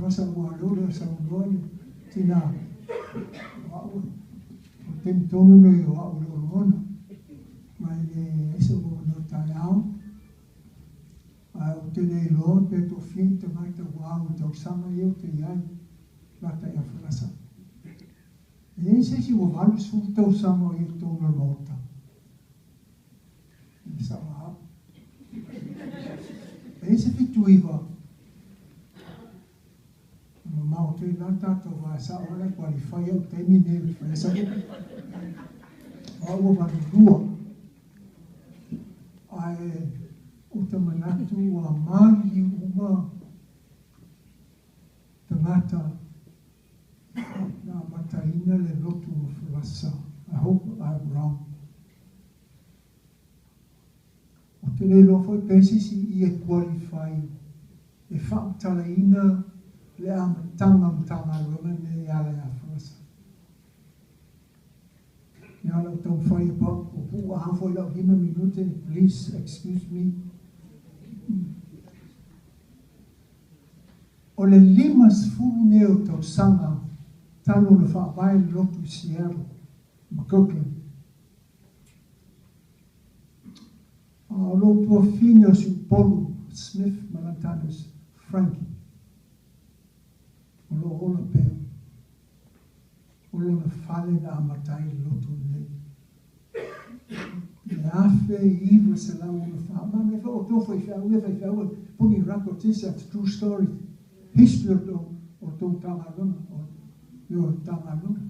frasa ua lula sa unoi tina wau tem tonu me wau lona mai le eso mo no taiao ai o te le lo pe to fin te mai te wau te sama eu te ai la ta ia frasa e se si ua valu su te sama eu to no mota sa wa e se fituiva ma o te nata to va sa ora qualify o te mine fresa o va lua ai o te manatu a mali uma te ngata na mataina le lotu o frasa. I hope I'm wrong. O te le lofo pesisi i e qualify e whaatalaina le amatanga runga ne ala ya frasa. Ni ala o tau whai pa o pu a hafo i lau 5 minute, please excuse me. O le 5 ne o tau sanga talo le whaavai le lotu Sierra, Makokle. O lotu a fine o si Polu, Smith, Malantanus, Frankie. O lo ola pēr. O lo na whale na amatai lotu nei. Le awhe i iwa se lau o na wha. Ma me wha o tōwhai whiaua, pungi rako tisa, it's true story. History o tō tangarunga, o yo tangarunga.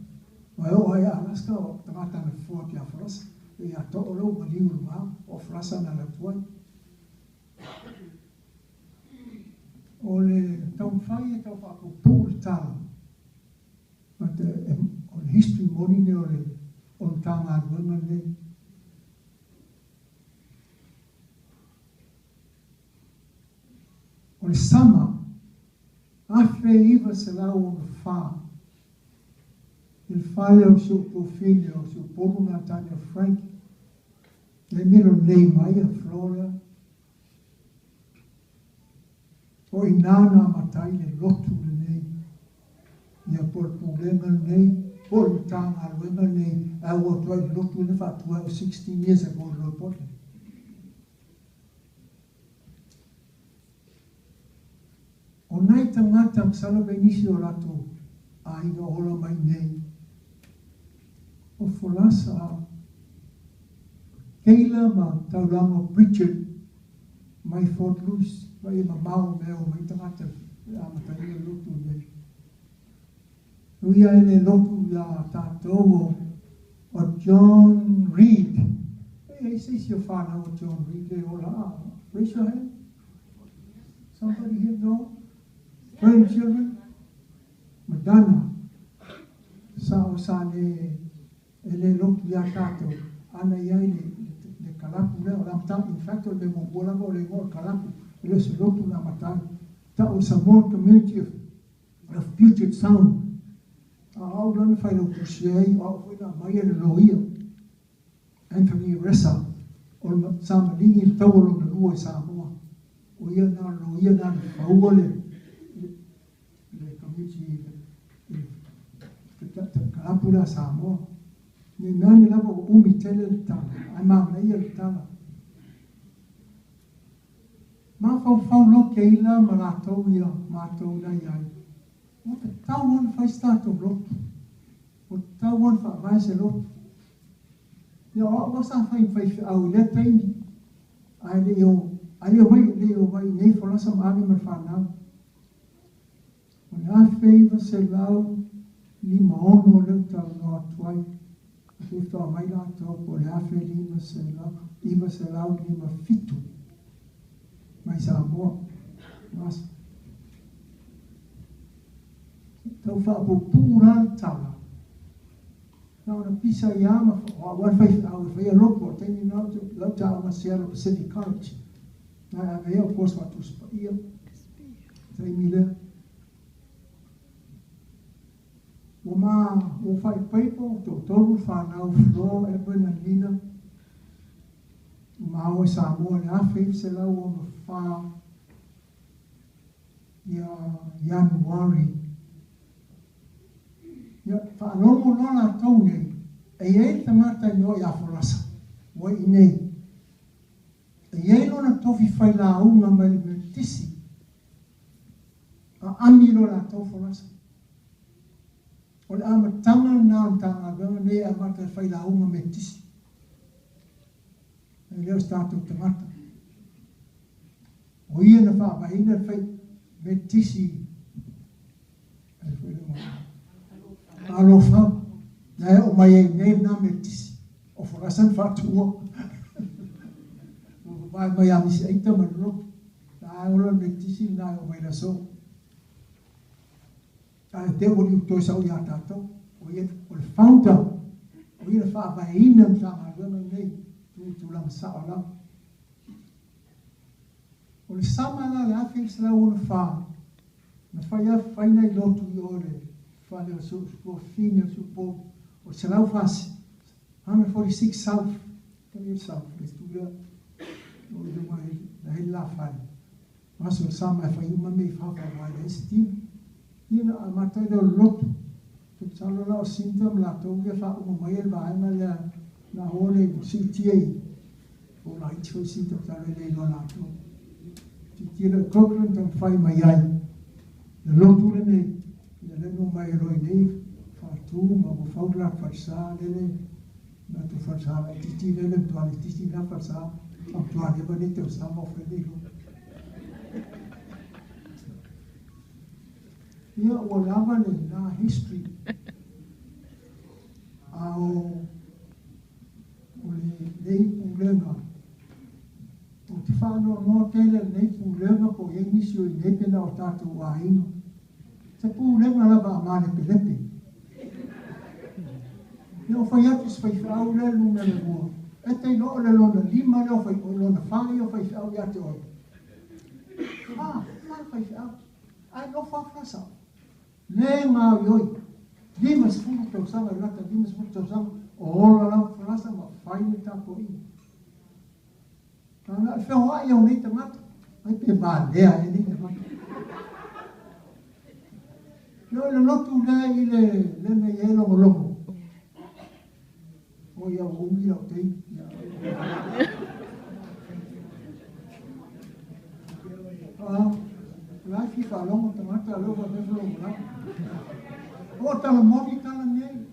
Wa o ai Alaska o tangata na fua ki a frasa. E a to o lau maliu runga o frasa na la tuai. O le tau whai e tau whako pūr tala. O le history moni ne o le tanga runga ne. O le sama, awhe iwa se lau o le wha. Il whale o siu profile o siu poru na Tanya Frank. Le miro nei mai a Flora. O inana matai le lotu nei. Ia por problema nei. Por tanga luenga nei. A ua tua i lotu ne wha 12, 16 years ago lo pote. O nai tangata msala benisi o lato. A inga ola mai nei. O folasa. Keila ma taulama Bridget. Mai Fort Louis. Vai ma mau meo mai tangata a matania lotu nei. Nui ai le lotu ia tātou o John Reed. Hey, say si o whānau o John Reed e ola. Raise your hand. Somebody here know? Grandchildren? Madonna. Sa o sa ne le lotu ia tātou. Ana iai le kalapu leo. In fact, o le mongola o le ngor kalapu. Le se lotu na matai. Ta o Samoan community of Puget Sound. Au lana whai lau kusiei, au whai na mai e le loia. Anthony Ressa, o Samalingi le taualo na lua e Samoa. O ia na loia na le whaua le community, le kalapura Samoa. Ni meani lava o umi tele le tala, ai maa meia le tala. Ma whau loke ila ma rātou ia, mātou na iai. O te tauan whai stato lotu. O te tauan wha vai se lotu. Ia o wasa whai au le teini. Ai leo mai nei whalasa maani mar whanau. O nā wheiva se lau 5 leu tau noa tuai. A whiwha mai rātou o le awhi 5 se lau. 5 se lau 5 fitu. Mai Samoa. Nasa. Tau whaapopūra tala. Nā ona pisa i ama, wan whai a loko, o teini lau tā ama Sierra Pacific College. Nā a mea, of course, watu spa ia. Teimi lea. O mā, o whai paipo, tō toru whanau Flo, Edwin and Lina. O mā o Samoa, le awhi se lau o ma wha. ia Januari. Ia whaalomo lona tau nei, e tangata i no i aforasa, wai i nei. E lona tofi whai la unga mai me tisi, a ami lona tau forasa. O le amatanga nā tanga ganga nei a mata whai la unga me tisi. E leo stato tangata. O ia na whapaina whai me tisi. Alo whau. Nai o mai e nei nā me tisi. O whakasan whatua. O mai amisi aita manuro. Nā ola me tisi nai o mai na so. A te ori utoi sau ia tātou. O ia o le founder. O ia na whapaina mtanga gana nei. Tu lang sa olam. O le samana le afi se la una fa. Na whaia whaina i lotu i ore. Whaia su fina su po. O se lau fasi. 146 South. Kani South. Le tuia. O i mai. Na hei la whai. Maso le sama e whai uma mei whawha mai. Le esti. Ina a matai do lotu. Tu salo la o sintam la tau ia wha uma mai e vaenga lea. Na hone sintiei. O la itio sintam tale le lo la tau. Tira Cochrane tam whai mai ai. Le lotu le nei. Le leno mai roi nei. Whatu, ma mo whaura whaisa lele. Na tu whaisa la titi lele mtuane titi na whaisa. Am tuane ba ne te o sama o whene ho. Ia o lava le na history. Ao o le nei pungenga. O te whanau no tele nei pūlenga ko e nisi o i nepena o tātou wāinga. Te pūlenga lava a mane pelepe. Ia o whai atu whai whau le lunga le mua. E te no le lona lima le o whai o lona whai o whai whau ia te oi. Whai whau. Ai no whawhasa. Le ngā ioi. Lima spuru tau sanga i rata, lima spuru tau sanga. O ola lau whalasa ma whai me tāko i. Ana fe hoa ia nei tangata. Ai pe ba lea e nei tangata. Yo le lotu lea i le nei e longo longo. O ia o ungi au tei. Lai fi wha longo tangata leo wa mefu longo la. O tala mori tala nei.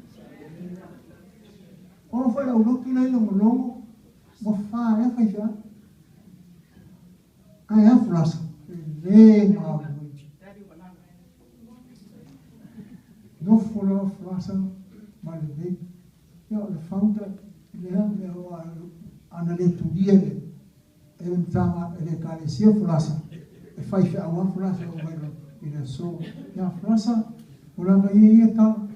O whai au lotu lea longo longo. Mo wha e whai wha. Ai a frasa, le ngā mwiti. No fora frasa, ma le nei. Ia le founder, lea o ana le turia le. E le mtama, e le kare sia frasa. E fai whi awa frasa o wairo. I le so, ia frasa, o langa ia ta.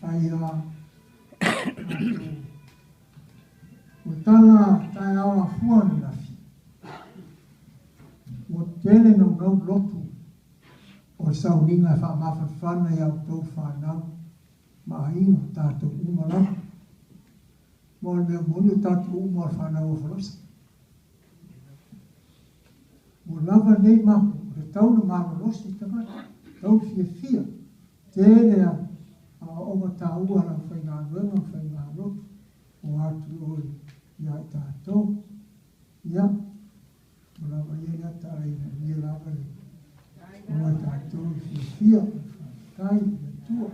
Ai a... O tala, tai awa fuan na fi. O tele no ngau lotu o sau ninga wha mawhawhana i au tau whanau ma inga tātou umala mo le mea moni o tātou umala whanau o whalasa mo lava nei mahu le tau na marolosi tangata tau fia tele a oma tāua la whainga ruenga whainga lotu o atu oi ia i tātou ia Mulava ia tarai na ia lava le. Ua tātou fia, kai, tua.